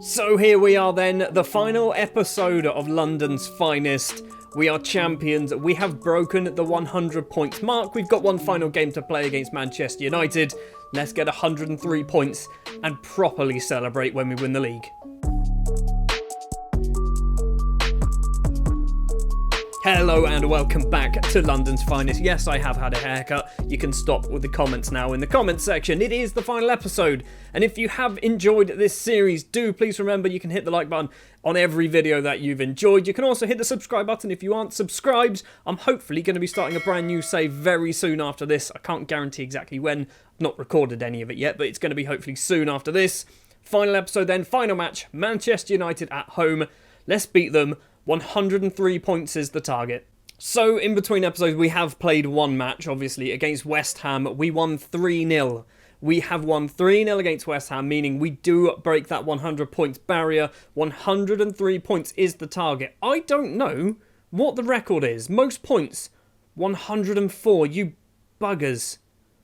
So here we are then, the final episode of London's Finest. We are champions, we have broken the 100 points mark, we've got one final game to play against Manchester United. Let's get 103 points and properly celebrate when we win the league. Hello and welcome back to London's Finest. Yes, I have had a haircut. You can stop with the comments now in the comments section. It is the final episode. And if you have enjoyed this series, do please remember you can hit the like button on every video that you've enjoyed. You can also hit the subscribe button if you aren't subscribed. I'm hopefully going to be starting a brand new save very soon after this. I can't guarantee exactly when. I've not recorded any of it yet, but it's going to be hopefully soon after this. Final episode then, final match. Manchester United at home. Let's beat them. 103 points is the target. So, in between episodes, we have played one match, obviously, against West Ham. We won 3-0. We have won 3-0 against West Ham, meaning we do break that 100 points barrier. 103 points is the target. I don't know what the record is. Most points, 104. You buggers.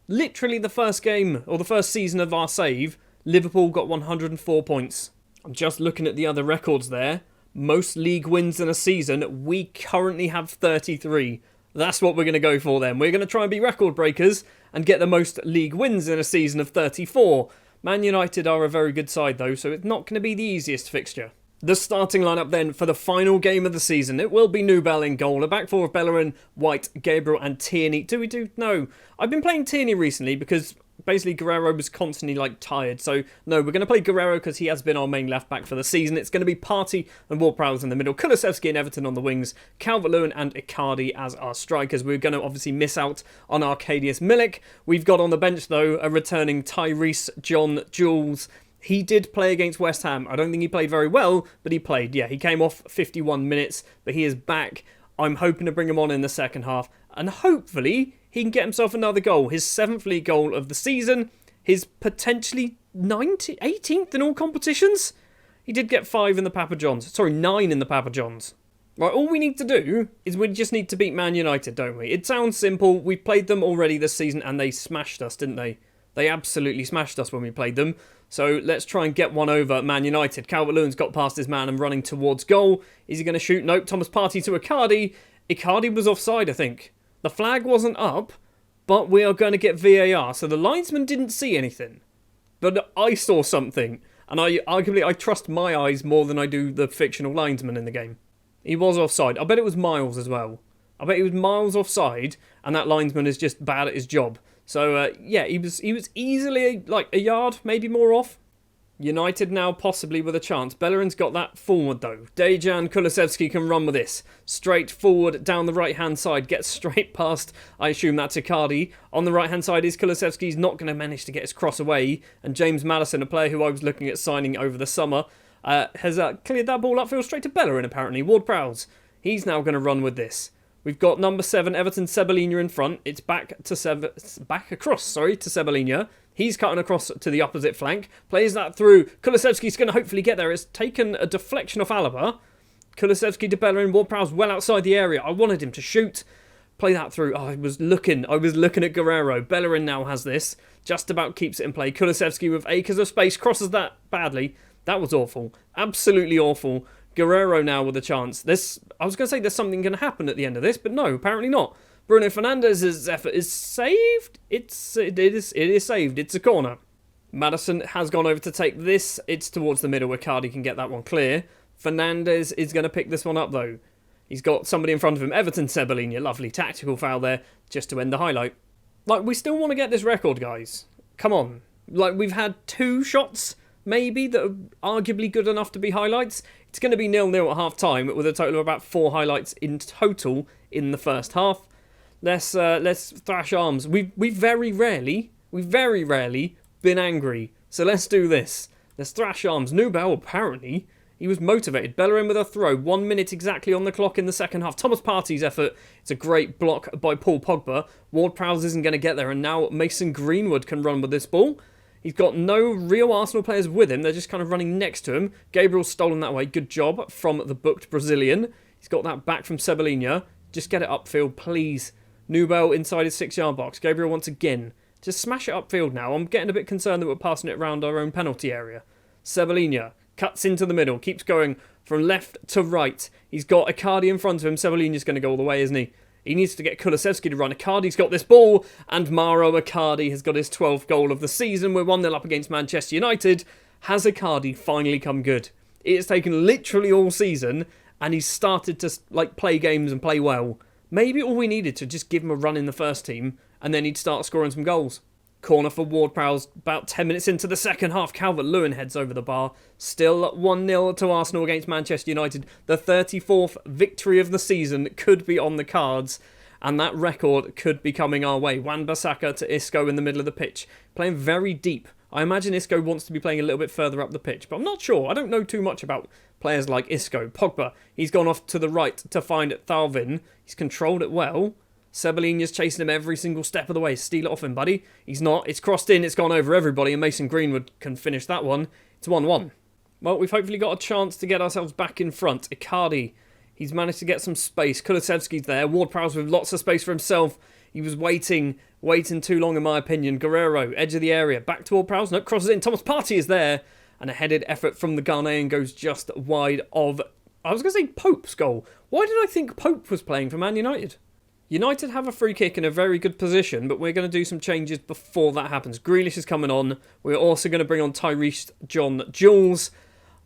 Literally the first game, or the first season of our save, Liverpool got 104 points. I'm just looking at the other records there. Most league wins in a season, we currently have 33. That's what we're going to go for then. We're going to try and be record breakers and get the most league wins in a season of 34. Man United are a very good side though, so it's not going to be the easiest fixture. The starting lineup then for the final game of the season. It will be Nubel in goal. A back four of Bellerin, White, Gabriel and Tierney. No. I've been playing Tierney recently because basically Guerrero was constantly tired. So no, we're going to play Guerrero because he has been our main left back for the season. It's going to be Partey and Ward-Prowse in the middle. Kulusevski and Everton on the wings. Calvert-Lewin and Icardi as our strikers. We're going to obviously miss out on Arkadiusz Milik. We've got on the bench though a returning Tyrese John Jules. He did play against West Ham. I don't think he played very well, but he played. Yeah, he came off 51 minutes, but he is back. I'm hoping to bring him on in the second half, and hopefully he can get himself another goal. His 7th league goal of the season. His potentially 18th in all competitions. He did get 5 in the Papa John's. Sorry, 9 in the Papa John's. Right, all we need to do is we just need to beat Man United, don't we? It sounds simple. We played them already this season and they smashed us, didn't they? They absolutely smashed us when we played them. So let's try and get one over Man United. Calvert-Lewin's got past his man and running towards goal. Is he going to shoot? Nope. Thomas Partey to Icardi. Icardi was offside, I think. The flag wasn't up, but we are going to get VAR. So the linesman didn't see anything. But I saw something. And I trust my eyes more than I do the fictional linesman in the game. He was offside. I bet it was miles as well. I bet he was miles offside, and that linesman is just bad at his job. So, yeah, he was easily a yard, maybe more off. United now possibly with a chance. Bellerin's got that forward though. Dejan Kulusevski can run with this. Straight forward down the right-hand side. Gets straight past, I assume that's Icardi. On the right-hand side is Kulusevski. He's not going to manage to get his cross away. And James Maddison, a player who I was looking at signing over the summer, has cleared that ball upfield straight to Bellerin apparently. Ward-Prowse. He's now going to run with this. We've got number 7, Everton Sebelina in front. It's back across to Sebelina. He's cutting across to the opposite flank. Plays that through. Kulusevski's going to hopefully get there. It's taken a deflection off Alaba. Kulusevski to Bellerin. Ward-Prowse well outside the area. I wanted him to shoot. Play that through. Oh, I was looking at Guerrero. Bellerin now has this. Just about keeps it in play. Kulusevski with acres of space. Crosses that badly. That was awful. Absolutely awful. Guerrero now with a chance. I was going to say there's something going to happen at the end of this, but no, apparently not. Bruno Fernandes's effort is saved. It is saved. It's a corner. Maddison has gone over to take this. It's towards the middle where Cardi can get that one clear. Fernandes is going to pick this one up though. He's got somebody in front of him. Everton Sebelina. Lovely tactical foul there just to end the highlight. We still want to get this record, guys. Come on. We've had 2 shots maybe that are arguably good enough to be highlights. It's going to be 0-0 at half time with a total of about 4 highlights in total in the first half. Let's thrash arms. We've very rarely been angry. So let's do this. Let's thrash arms. Nubel apparently he was motivated. Bellerin with a throw. 1 minute exactly on the clock in the second half. Thomas Partey's effort. It's a great block by Paul Pogba. Ward-Prowse isn't going to get there, and now Mason Greenwood can run with this ball. He's got no real Arsenal players with him. They're just kind of running next to him. Gabriel's stolen that way. Good job from the booked Brazilian. He's got that back from Sebelina. Just get it upfield, please. Nubel inside his 6-yard box. Gabriel once again. Just smash it upfield now. I'm getting a bit concerned that we're passing it around our own penalty area. Sebelina cuts into the middle, keeps going from left to right. He's got Icardi in front of him. Sebalini's going to go all the way, isn't he? He needs to get Kulusevski to run. Icardi's got this ball, and Mauro Icardi has got his 12th goal of the season. We're 1-0 up against Manchester United. Has Icardi finally come good? It has taken literally all season, and he's started to play games and play well. Maybe all we needed to just give him a run in the first team, and then he'd start scoring some goals. Corner for Ward-Prowse about 10 minutes into the second half. Calvert-Lewin heads over the bar. Still 1-0 to Arsenal against Manchester United. The 34th victory of the season could be on the cards, and that record could be coming our way. Wan-Bissaka to Isco in the middle of the pitch, playing very deep. I imagine Isco wants to be playing a little bit further up the pitch, but I'm not sure. I don't know too much about players like Isco. Pogba, he's gone off to the right to find Thauvin. He's controlled it well. Sebalini's chasing him every single step of the way. Steal it off him, buddy. He's not. It's crossed in. It's gone over everybody, and Mason Greenwood can finish that one. It's 1-1. Well, we've hopefully got a chance to get ourselves back in front. Icardi, he's managed to get some space. Kulusevski's there. Ward-Prowse with lots of space for himself. He was waiting too long, in my opinion. Guerrero, edge of the area. Back to Ward-Prowse. No, crosses in. Thomas Partey is there. And a headed effort from the Ghanaian goes just wide of, I was going to say Pope's goal. Why did I think Pope was playing for Man United? United have a free kick in a very good position, but we're going to do some changes before that happens. Grealish is coming on. We're also going to bring on Tyrese John Jules.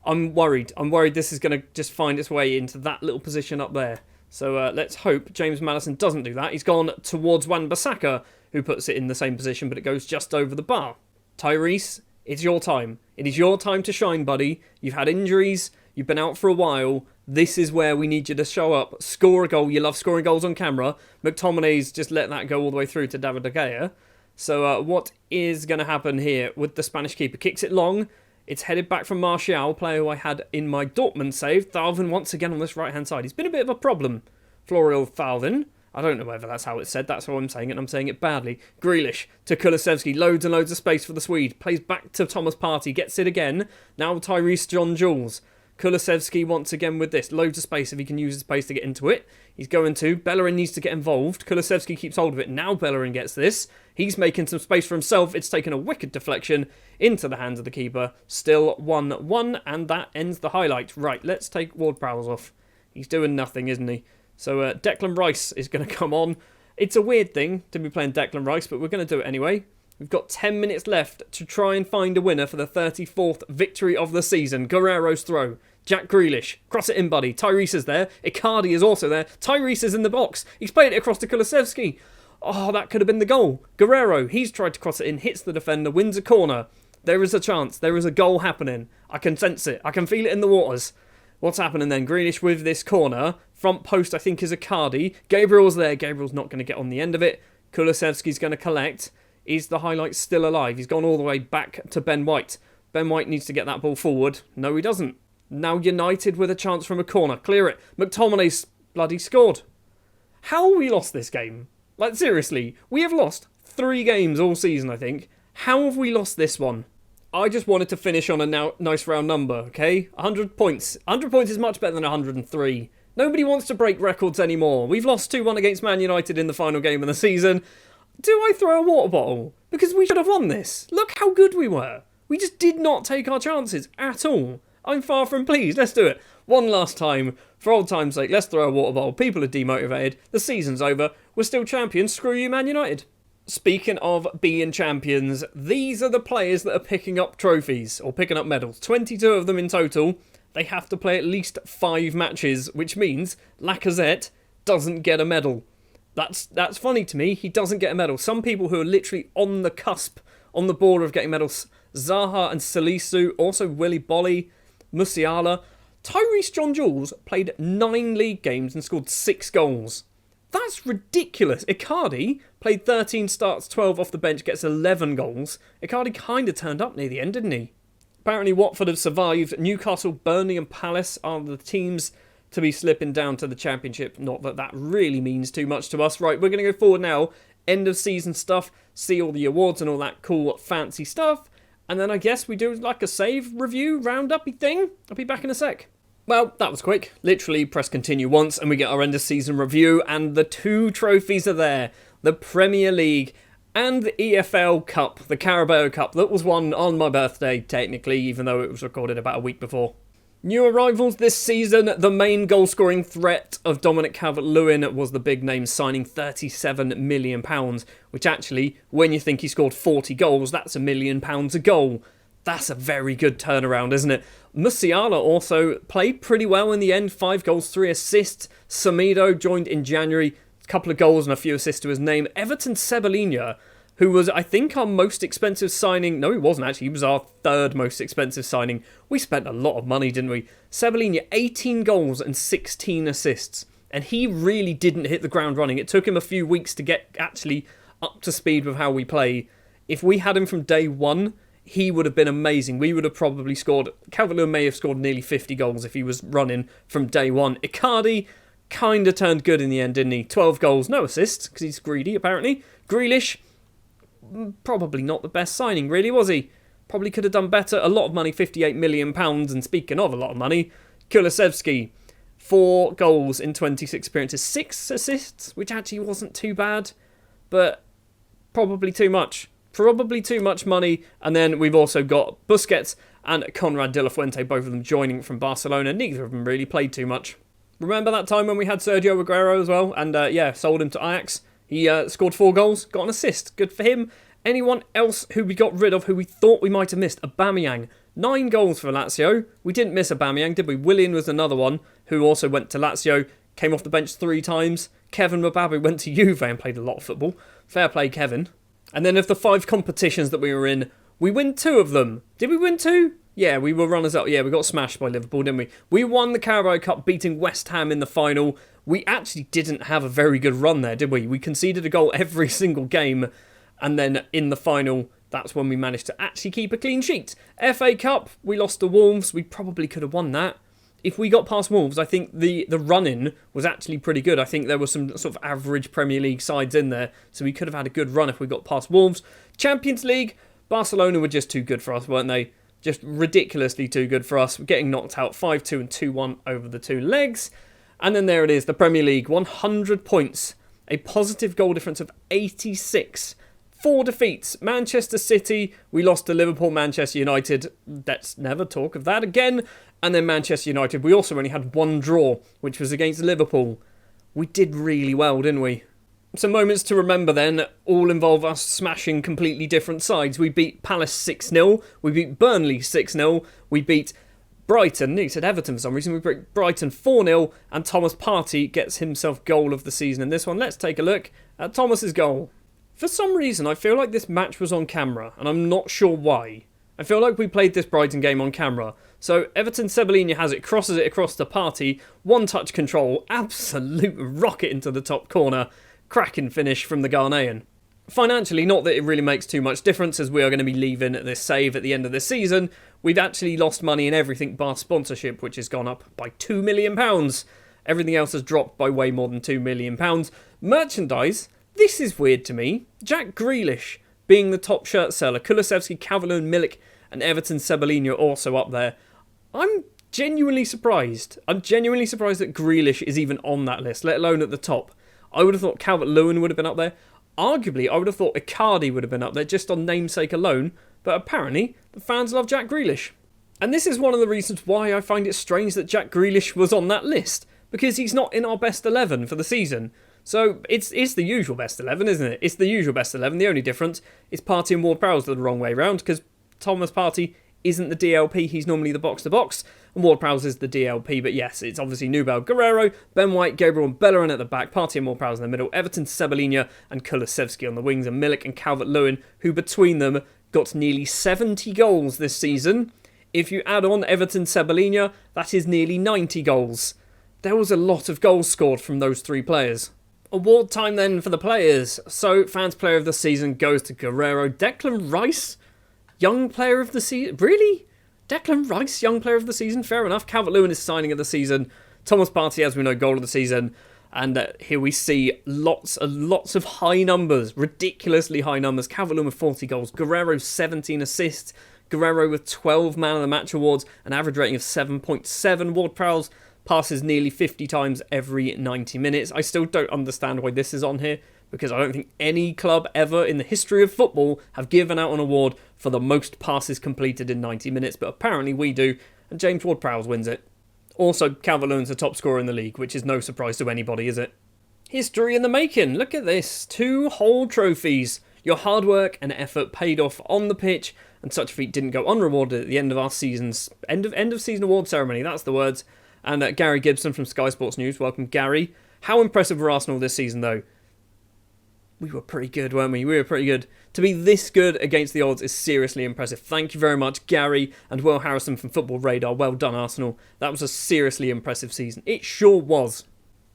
I'm worried. This is going to just find its way into that little position up there. So let's hope James Maddison doesn't do that. He's gone towards Wan-Bissaka, who puts it in the same position, but it goes just over the bar. Tyrese, it's your time. It is your time to shine, buddy. You've had injuries. You've been out for a while. This is where we need you to show up. Score a goal. You love scoring goals on camera. McTominay's just let that go all the way through to David De Gea. So what is going to happen here with the Spanish keeper? Kicks it long. It's headed back from Martial, player who I had in my Dortmund save. Thauvin once again on this right-hand side. He's been a bit of a problem. Florial Thauvin. I don't know whether that's how it's said. That's how I'm saying it, and I'm saying it badly. Grealish to Kulusevski. Loads and loads of space for the Swede. Plays back to Thomas Partey. Gets it again. Now Tyrese John Jules. Kulusevski once again with this. Loads of space if he can use his space to get into it. He's going to. Bellerin needs to get involved. Kulusevski keeps hold of it. Now Bellerin gets this. He's making some space for himself. It's taken a wicked deflection into the hands of the keeper. Still 1-1, and that ends the highlight. Right, let's take Ward-Prowse off. He's doing nothing, isn't he? So Declan Rice is going to come on. It's a weird thing to be playing Declan Rice, but we're going to do it anyway. We've got 10 minutes left to try and find a winner for the 34th victory of the season. Guerrero's throw. Jack Grealish. Cross it in, buddy. Tyrese is there. Icardi is also there. Tyrese is in the box. He's played it across to Kulusevski. Oh, that could have been the goal. Guerrero, he's tried to cross it in, hits the defender, wins a corner. There is a chance. There is a goal happening. I can sense it. I can feel it in the waters. What's happening then? Grealish with this corner. Front post, I think, is Icardi. Gabriel's there. Gabriel's not going to get on the end of it. Kulusevski's going to collect. Is the highlight still alive? He's gone all the way back to Ben White. Ben White needs to get that ball forward. No, he doesn't. Now United with a chance from a corner. Clear it. McTominay's bloody scored. How have we lost this game? Like, seriously. We have lost 3 games all season, I think. How have we lost this one? I just wanted to finish on a nice round number, okay? 100 points. 100 points is much better than 103. Nobody wants to break records anymore. We've lost 2-1 against Man United in the final game of the season. Do I throw a water bottle? Because we should have won this. Look how good we were. We just did not take our chances at all. I'm far from pleased. Let's do it. One last time. For old time's sake, let's throw a water bottle. People are demotivated. The season's over. We're still champions. Screw you, Man United. Speaking of being champions, these are the players that are picking up trophies, or picking up medals. 22 of them in total. They have to play at least 5 matches, which means Lacazette doesn't get a medal. That's funny to me. He doesn't get a medal. Some people who are literally on the cusp, on the border of getting medals. Zaha and Salisu, also Willy Bolly, Musiala. Tyrese John Jules played 9 league games and scored 6 goals. That's ridiculous. Icardi played 13 starts, 12 off the bench, gets 11 goals. Icardi kind of turned up near the end, didn't he? Apparently Watford have survived. Newcastle, Burnley and Palace are the teams to be slipping down to the Championship. Not that that really means too much to us. Right, we're going to go forward now. End of season stuff. See all the awards and all that cool fancy stuff. And then I guess we do like a save review roundup-y thing. I'll be back in a sec. Well, that was quick. Literally press continue once and we get our end of season review. And the 2 trophies are there. The Premier League And the EFL Cup, the Carabao Cup, that was won on my birthday, technically, even though it was recorded about a week before. New arrivals this season, the main goal-scoring threat of Dominic Calvert-Lewin was the big name signing £37 million, which actually, when you think he scored 40 goals, that's £1 million a goal. That's a very good turnaround, isn't it? Musiala also played pretty well in the end, 5 goals, 3 assists. Semedo joined in January, a couple of goals and a few assists to his name. Everton Sebelina, who was, I think, our most expensive signing. No, he wasn't actually. He was our third most expensive signing. We spent a lot of money, didn't we? Sebelina, 18 goals and 16 assists. And he really didn't hit the ground running. It took him a few weeks to get actually up to speed with how we play. If we had him from day one, he would have been amazing. We would have probably scored... Calvert-Lewin may have scored nearly 50 goals if he was running from day one. Icardi kind of turned good in the end, didn't he? 12 goals, no assists, because he's greedy, apparently. Grealish... probably not the best signing, really, was he? Probably could have done better. A lot of money, £58 million. And speaking of a lot of money, Kulusevski, 4 goals in 26 appearances, 6 assists, which actually wasn't too bad, but probably too much. Probably too much money. And then we've also got Busquets and Conrad de la Fuente, both of them joining from Barcelona. Neither of them really played too much. Remember that time when we had Sergio Aguero as well? And sold him to Ajax? He scored 4 goals, got an assist. Good for him. Anyone else who we got rid of, who we thought we might have missed? Aubameyang. 9 goals for Lazio. We didn't miss Aubameyang, did we? Willian was another one who also went to Lazio. Came off the bench 3 times. Kevin Mbappe went to Juve and played a lot of football. Fair play, Kevin. And then of the 5 competitions that we were in, we win 2 of them. Did we win 2? Yeah, we were runners-up. Yeah, we got smashed by Liverpool, didn't we? We won the Carabao Cup, beating West Ham in the final. We actually didn't have a very good run there, did we? We conceded a goal every single game. And then in the final, that's when we managed to actually keep a clean sheet. FA Cup, we lost to Wolves. We probably could have won that. If we got past Wolves, I think the run-in was actually pretty good. I think there were some sort of average Premier League sides in there. So we could have had a good run if we got past Wolves. Champions League, Barcelona were just too good for us, weren't they? Just ridiculously too good for us. Getting knocked out 5-2 and 2-1 over the 2 legs. And then there it is, the Premier League, 100 points. A positive goal difference of 86. 4 defeats. Manchester City, we lost to Liverpool. Manchester United, let's never talk of that again. And then Manchester United, we also only had 1 draw, which was against Liverpool. We did really well, didn't we? Some moments to remember then, all involve us smashing completely different sides. We beat Palace 6-0, we beat Burnley 6-0, we beat Brighton, he said Everton for some reason, we beat Brighton 4-0, and Thomas Partey gets himself goal of the season in this one. Let's take a look at Thomas's goal. For some reason, I feel like this match was on camera, and I'm not sure why. I feel like we played this Brighton game on camera. So Everton Sebelina has it, crosses it across to Partey, 1-touch control, absolute rocket into the top corner. Cracking finish from the Ghanaian. Financially, not that it really makes too much difference, as we are going to be leaving this save at the end of this season. We've actually lost money in everything bar sponsorship, which has gone up by £2 million. Everything else has dropped by way more than £2 million. Merchandise, this is weird to me. Jack Grealish being the top shirt seller. Kulusevski, Calvert-Lewin, Milik and Everton Sebelina are also up there. I'm genuinely surprised. I'm genuinely surprised that Grealish is even on that list, let alone at the top. I would have thought Calvert-Lewin would have been up there. Arguably, I would have thought Icardi would have been up there just on namesake alone. But apparently, the fans love Jack Grealish. And this is one of the reasons why I find it strange that Jack Grealish was on that list. Because he's not in our best 11 for the season. So it's the usual best 11, isn't it? It's the usual best 11. The only difference is Partey and Ward-Prowse the wrong way round. Because Thomas Partey isn't the DLP. He's normally the box-to-box. And Ward-Prowse is the DLP. But yes, it's obviously Nubel Guerrero, Ben White, Gabriel and Bellerin at the back. Partey and Ward-Prowse in the middle. Everton, Sebelina and Kulusevski on the wings. And Milik and Calvert-Lewin, who between them got nearly 70 goals this season. If you add on Everton, Sebelina, that is nearly 90 goals. There was a lot of goals scored from those 3 players. Award time then for the players. So, fans player of the season goes to Guerrero. Declan Rice, young player of the season. Really? Declan Rice, young player of the season? Fair enough. Calvert-Lewin is signing of the season. Thomas Partey, as we know, goal of the season. And here we see lots and lots of high numbers. Ridiculously high numbers. Calvert-Lewin with 40 goals. Guerrero 17 assists. Guerrero with 12 Man of the Match awards. An average rating of 7.7. Ward-Prowse passes nearly 50 times every 90 minutes. I still don't understand why this is on here. because I don't think any club ever in the history of football have given out an award for the most passes completed in 90 minutes, but apparently we do, and James Ward-Prowse wins it. Also, Calvert-Lewin's the top scorer in the league, which is no surprise to anybody, is it? History in the making. Look at this. 2 whole trophies. Your hard work and effort paid off on the pitch, and such a feat didn't go unrewarded at the end of our season's end of season award ceremony. That's the words. And Gary Gibson from Sky Sports News. Welcome, Gary. How impressive were Arsenal this season, though? We were pretty good, weren't we? We were pretty good. To be this good against the odds is seriously impressive. Thank you very much, Gary and Will Harrison from Football Radar. Well done, Arsenal. That was a seriously impressive season. It sure was.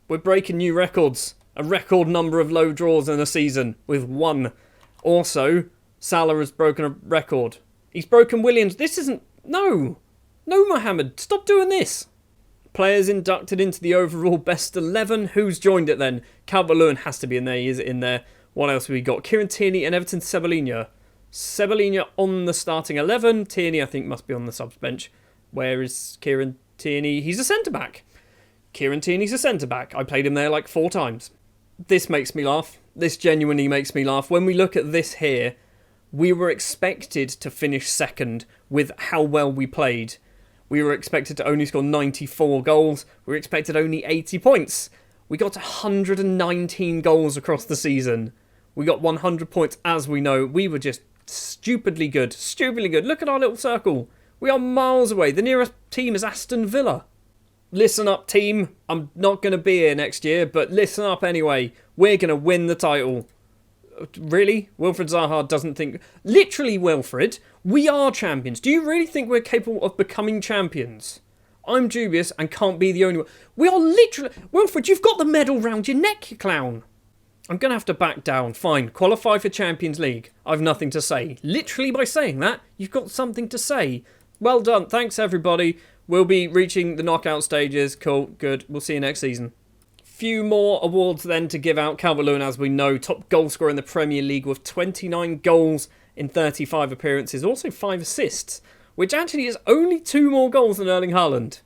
We're breaking new records. A record number of low draws in a season with 1. Also, Salah has broken a record. He's broken Williams. This isn't... No, Mohammed. Stop doing this. Players inducted into the overall best 11. Who's joined it then? Calvert-Lewin has to be in there. He is in there. What else have we got? Kieran Tierney and Everton Sebelina. Sebelina on the starting 11. Tierney, I think, must be on the subs bench. Where is Kieran Tierney? He's a centre-back. Kieran Tierney's a centre-back. I played him there like 4 times. This makes me laugh. This genuinely makes me laugh. When we look at this here, we were expected to finish second with how well we played. We were expected to only score 94 goals. We were expected only 80 points. We got 119 goals across the season. We got 100 points, as we know. We were just stupidly good. Stupidly good. Look at our little circle. We are miles away. The nearest team is Aston Villa. Listen up, team. I'm not going to be here next year, but listen up anyway. We're going to win the title. Really? Wilfred Zaha doesn't think... Literally, Wilfred, we are champions. Do you really think we're capable of becoming champions? I'm dubious and can't be the only one. We are literally... Wilfred, you've got the medal round your neck, you clown. I'm going to have to back down. Fine, qualify for Champions League. I've nothing to say. Literally, by saying that, you've got something to say. Well done. Thanks, everybody. We'll be reaching the knockout stages. Cool, good. We'll see you next season. Few more awards then to give out. Calvert-Lewin, as we know, top goal scorer in the Premier League with 29 goals in 35 appearances. Also 5 assists, which actually is only 2 more goals than Erling Haaland.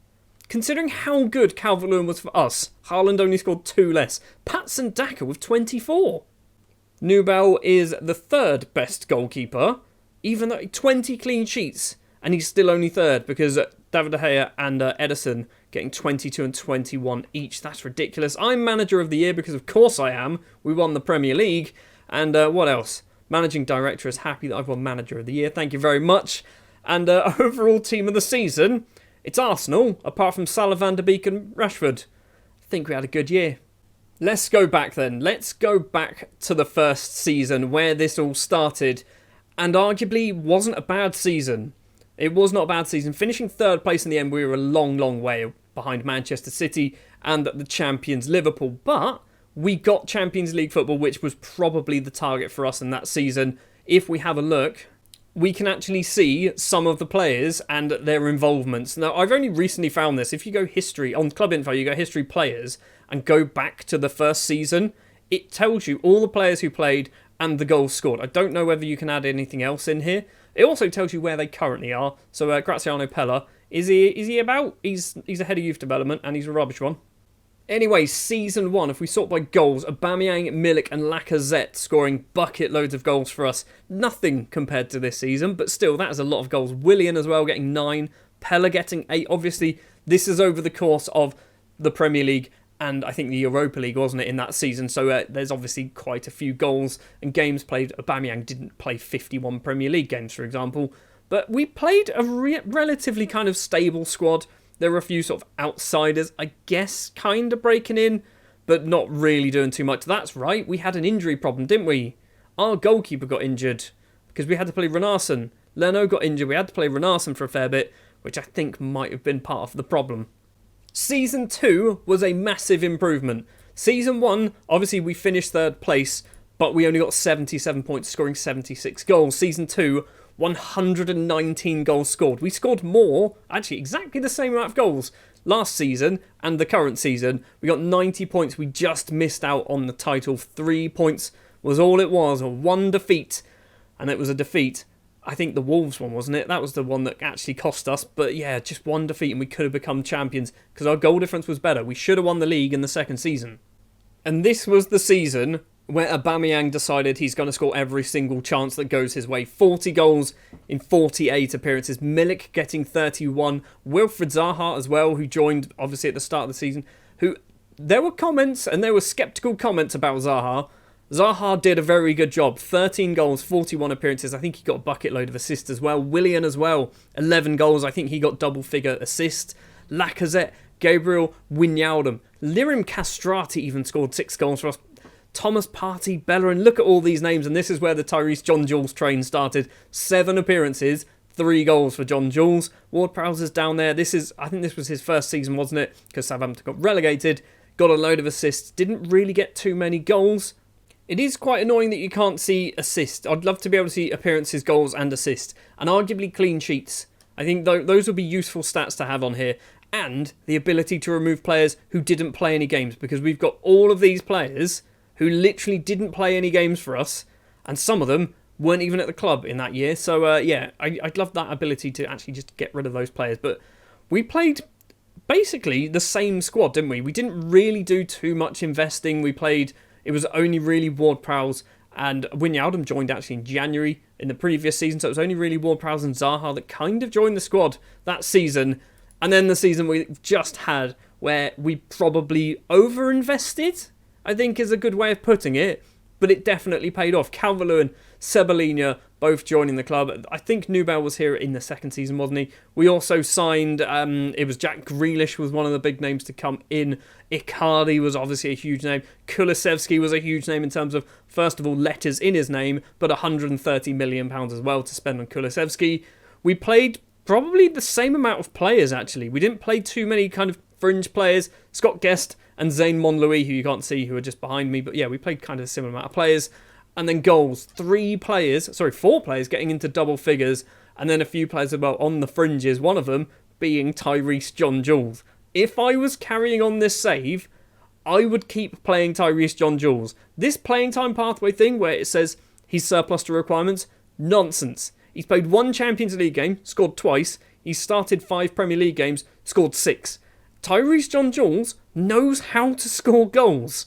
Considering how good Calvert-Lewin was for us, Haaland only scored 2 less. Patson Daka with 24. Nubel is the 3rd best goalkeeper, even though 20 clean sheets, and he's still only 3rd because David De Gea and Ederson getting 22 and 21 each. That's ridiculous. I'm manager of the year because of course I am. We won the Premier League. And what else? Managing director is happy that I've won manager of the year. Thank you very much. And overall team of the season, it's Arsenal, apart from Salah, Van der Beek and Rashford. I think we had a good year. Let's go back then. Let's go back to the first season where this all started. And arguably wasn't a bad season. It was not a bad season. Finishing 3rd place in the end, we were a long, long way behind Manchester City and the champions Liverpool. But we got Champions League football, which was probably the target for us in that season. If we have a look, we can actually see some of the players and their involvements. Now, I've only recently found this. If you go history, on Club Info, you go history players and go back to the first season, it tells you all the players who played and the goals scored. I don't know whether you can add anything else in here. It also tells you where they currently are. So Graziano Pella, is he about? He's ahead of youth development and he's a rubbish one. Anyway, season 1, if we sort by goals, Aubameyang, Milik and Lacazette scoring bucket loads of goals for us. Nothing compared to this season, but still, that is a lot of goals. Willian as well getting 9, Pella getting 8. Obviously, this is over the course of the Premier League and I think the Europa League, wasn't it, in that season? So there's obviously quite a few goals and games played. Aubameyang didn't play 51 Premier League games, for example. But we played a relatively kind of stable squad. There were a few sort of outsiders, I guess, kind of breaking in, but not really doing too much. That's right, we had an injury problem, didn't we? Our goalkeeper got injured because we had to play Renarsson. Leno got injured, we had to play Renarsson for a fair bit, which I think might have been part of the problem. Season 2 was a massive improvement. Season 1, obviously we finished 3rd place, but we only got 77 points, scoring 76 goals. Season 2, 119 goals scored. We scored more, actually exactly the same amount of goals last season and the current season. We got 90 points. We just missed out on the title. 3 points was all it was. 1 defeat. And it was a defeat. I think the Wolves one, wasn't it? That was the one that actually cost us. But yeah, just 1 defeat and we could have become champions because our goal difference was better. We should have won the league in the second season. And this was the season where Aubameyang decided he's going to score every single chance that goes his way. 40 goals in 48 appearances. Milik getting 31. Wilfried Zaha as well, who joined obviously at the start of the season. There were comments, and there were sceptical comments about Zaha. Zaha did a very good job. 13 goals, 41 appearances. I think he got a bucket load of assists as well. Willian as well, 11 goals. I think he got double-figure assists. Lacazette, Gabriel, Wijnaldum. Lirim Castrati even scored 6 goals for us. Thomas Partey, Bellerin. Look at all these names, and this is where the Tyrese John Jules train started. 7 appearances, 3 goals for John Jules. Ward-Prowse is down there. I think this was his first season, wasn't it? Because Southampton got relegated. Got a load of assists. Didn't really get too many goals. It is quite annoying that you can't see assists. I'd love to be able to see appearances, goals and assists. And arguably clean sheets. I think those would be useful stats to have on here. And the ability to remove players who didn't play any games. Because we've got all of these players who literally didn't play any games for us. And some of them weren't even at the club in that year. So yeah, I'd love that ability to actually just get rid of those players. But we played basically the same squad, didn't we? We didn't really do too much investing. It was only really Ward-Prowse, and Wijnaldum joined actually in January in the previous season, so it was only really Ward-Prowse and Zaha that kind of joined the squad that season. And then the season we just had, where we probably overinvested, I think is a good way of putting it, but it definitely paid off. Calvert-Lewin, Sebelina, both joining the club. I think Nubel was here in the second season, wasn't he? We also signed, it was Jack Grealish was one of the big names to come in. Icardi was obviously a huge name. Kulusevski was a huge name in terms of, first of all, letters in his name, but £130 million as well to spend on Kulusevski. We played probably the same amount of players, actually. We didn't play too many kind of fringe players. Scott Guest and Zane Monlouis, who you can't see, who are just behind me. But yeah, we played kind of a similar amount of players. And then goals, 4 players getting into double figures, and then a few players as well on the fringes, one of them being Tyrese John Jules. If I was carrying on this save, I would keep playing Tyrese John Jules. This playing time pathway thing where it says he's surplus to requirements, nonsense. He's played 1 Champions League game, scored twice. He's started 5 Premier League games, scored 6. Tyrese John Jules knows how to score goals.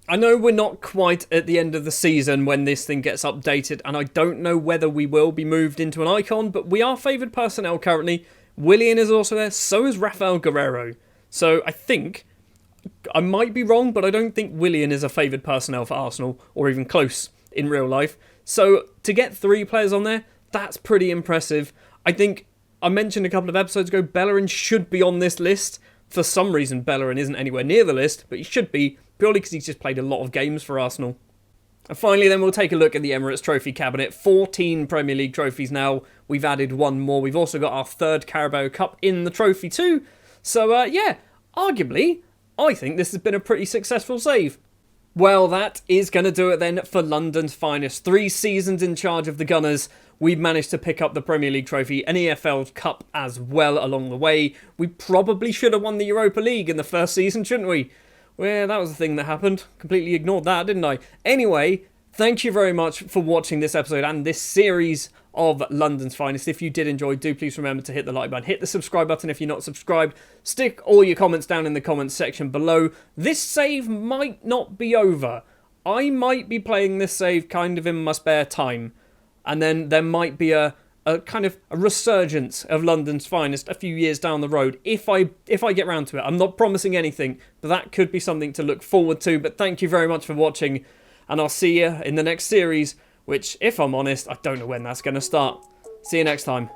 I know we're not quite at the end of the season when this thing gets updated, and I don't know whether we will be moved into an icon, but we are favoured personnel currently. Willian is also there, so is Rafael Guerrero. So I think, I might be wrong, but I don't think Willian is a favoured personnel for Arsenal, or even close in real life. So to get 3 players on there, that's pretty impressive. I think, I mentioned a couple of episodes ago, Bellerin should be on this list. For some reason, Bellerin isn't anywhere near the list, but he should be, purely because he's just played a lot of games for Arsenal. And finally, then we'll take a look at the Emirates Trophy cabinet. 14 Premier League trophies now. We've added 1 more. We've also got our 3rd Carabao Cup in the trophy too. So, yeah, arguably, I think this has been a pretty successful save. Well, that is going to do it then for London's finest. 3 seasons in charge of the Gunners. We've managed to pick up the Premier League trophy, an EFL Cup as well along the way. We probably should have won the Europa League in the first season, shouldn't we? Well, that was the thing that happened. Completely ignored that, didn't I? Anyway, thank you very much for watching this episode and this series of London's Finest. If you did enjoy, do please remember to hit the like button. Hit the subscribe button if you're not subscribed. Stick all your comments down in the comments section below. This save might not be over. I might be playing this save kind of in my spare time. And then there might be a kind of a resurgence of London's Finest a few years down the road if I get round to it. I'm not promising anything, but that could be something to look forward to. But thank you very much for watching, and I'll see you in the next series, which, if I'm honest, I don't know when that's going to start. See you next time.